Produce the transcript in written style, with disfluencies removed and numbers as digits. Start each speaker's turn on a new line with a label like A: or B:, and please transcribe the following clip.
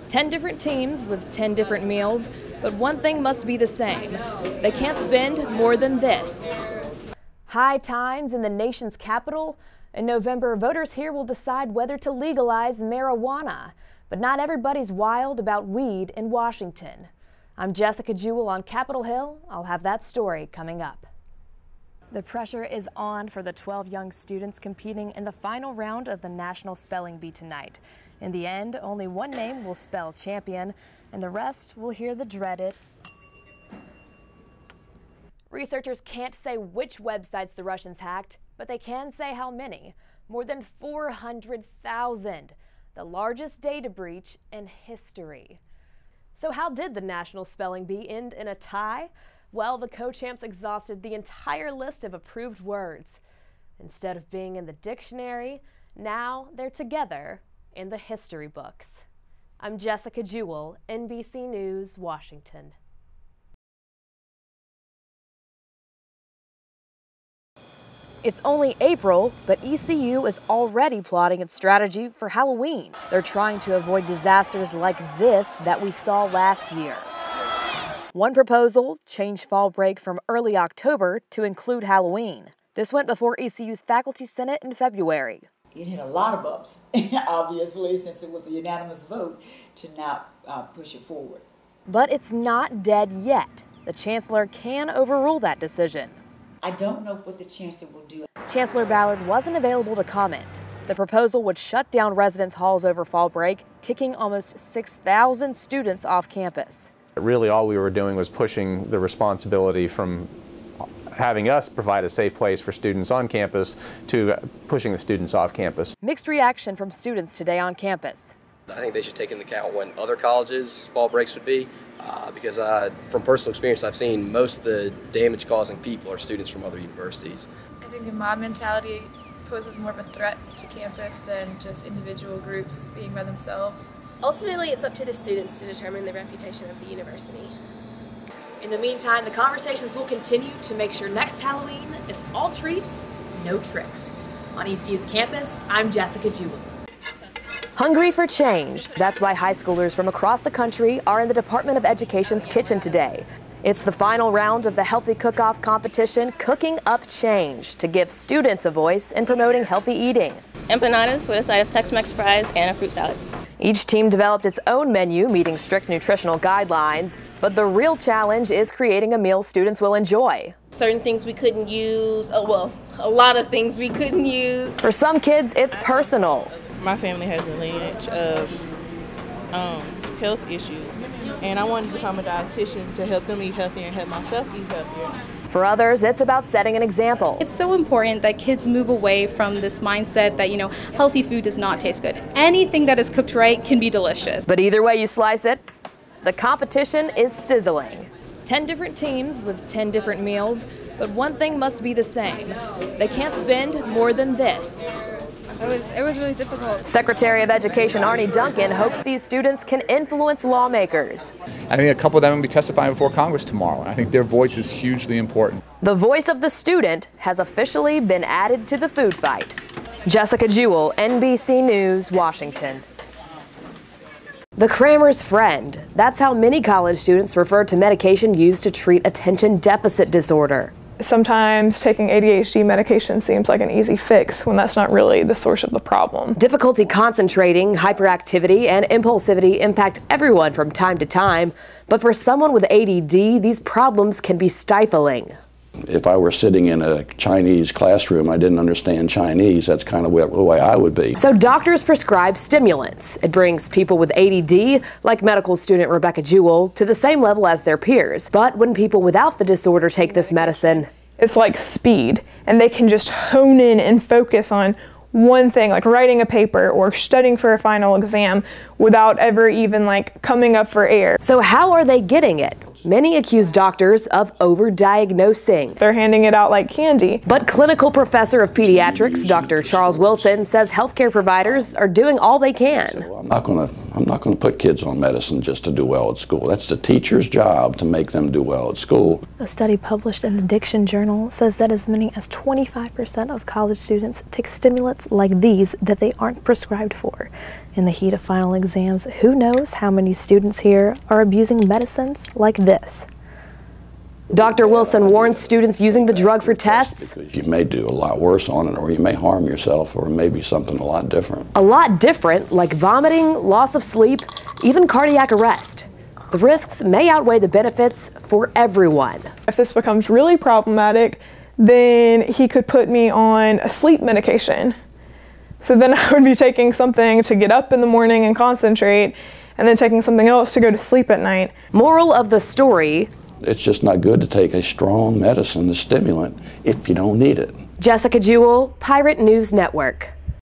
A: 10 different teams with 10 different meals, but one thing must be the same. They can't spend more than this. High times in the nation's capital. In November, voters here will decide whether to legalize marijuana. But not everybody's wild about weed in Washington. I'm Jessica Jewell on Capitol Hill. I'll have that story coming up. The pressure is on for the 12 young students competing in the final round of the National Spelling Bee tonight. In the end, only one name will spell champion, and the rest will hear the dreaded. Researchers can't say which websites the Russians hacked, but they can say how many. More than 400,000, the largest data breach in history. So how did the National Spelling Bee end in a tie? Well, the co-champs exhausted the entire list of approved words. Instead of being in the dictionary, now they're together in the history books. I'm Jessica Jewell, NBC News, Washington. It's only April, but ECU is already plotting its strategy for Halloween. They're trying to avoid disasters like this that we saw last year. One proposal changed fall break from early October to include Halloween. This went before ECU's Faculty Senate in February.
B: It hit a lot of bumps, obviously, since it was a unanimous vote to not push it forward.
A: But it's not dead yet. The Chancellor can overrule that decision.
B: I don't know what the Chancellor will do.
A: Chancellor Ballard wasn't available to comment. The proposal would shut down residence halls over fall break, kicking almost 6,000 students off campus.
C: Really all we were doing was pushing the responsibility from having us provide a safe place for students on campus to pushing the students off campus.
A: Mixed reaction from students today on campus.
D: I think they should take into account when other colleges' fall breaks would be, because from personal experience I've seen most of the damage causing people are students from other universities.
E: I think the mob mentality poses more of a threat to campus than just individual groups being by themselves.
F: Ultimately, it's up to the students to determine the reputation of the university. In the meantime, the conversations will continue to make sure next Halloween is all treats, no tricks. On ECU's campus, I'm Jessica Jewell.
A: Hungry for change. That's why high schoolers from across the country are in the Department of Education's kitchen today. It's the final round of the Healthy Cook-Off competition, Cooking Up Change, to give students a voice in promoting healthy eating.
G: Empanadas with a side of Tex-Mex fries and a fruit salad.
A: Each team developed its own menu, meeting strict nutritional guidelines, but the real challenge is creating a meal students will enjoy.
G: Certain things we couldn't use, a lot of things we couldn't use.
A: For some kids, it's personal.
H: My family has a lineage of health issues, and I wanted to become a dietitian to help them eat healthier and help myself eat healthier.
A: For others, it's about setting an example.
I: It's so important that kids move away from this mindset that, healthy food does not taste good. Anything that is cooked right can be delicious.
A: But either way you slice it, the competition is sizzling. 10 different teams with 10 different meals, but one thing must be the same. They can't spend more than this.
I: It was really difficult.
A: Secretary of Education Arnie Duncan hopes these students can influence lawmakers.
J: I think a couple of them will be testifying before Congress tomorrow, and I think their voice is hugely important.
A: The voice of the student has officially been added to the food fight. Jessica Jewell, NBC News, Washington. The crammer's friend. That's how many college students refer to medication used to treat attention deficit disorder.
K: Sometimes taking ADHD medication seems like an easy fix when that's not really the source of the problem.
A: Difficulty concentrating, hyperactivity, and impulsivity impact everyone from time to time, but for someone with ADD, these problems can be stifling.
L: If I were sitting in a Chinese classroom, I didn't understand Chinese, that's kind of the way I would be.
A: So doctors prescribe stimulants. It brings people with ADD, like medical student Rebecca Jewell, to the same level as their peers. But when people without the disorder take this medicine,
K: it's like speed, and they can just hone in and focus on one thing, like writing a paper or studying for a final exam without ever even coming up for air.
A: So how are they getting it? Many accuse doctors of overdiagnosing.
K: They're handing it out like candy.
A: But clinical professor of pediatrics, Dr. Charles Wilson, says healthcare providers are doing all they can.
L: So I'm not going to I'm not going to put kids on medicine just to do well at school. That's the teacher's job to make them do well at school.
A: A study published in the Diction Journal says that as many as 25% of college students take stimulants like these that they aren't prescribed for. In the heat of final exams, who knows how many students here are abusing medicines like this. Dr. Wilson warns students using the drug for tests.
L: You may do a lot worse on it, or you may harm yourself, or maybe something a lot different.
A: A lot different, like vomiting, loss of sleep, even cardiac arrest. The risks may outweigh the benefits for everyone.
K: If this becomes really problematic, then he could put me on a sleep medication. So then I would be taking something to get up in the morning and concentrate, and then taking something else to go to sleep at night.
A: Moral of the story:
L: it's just not good to take a strong medicine, a stimulant, if you don't need it.
A: Jessica Jewell, Pirate News Network.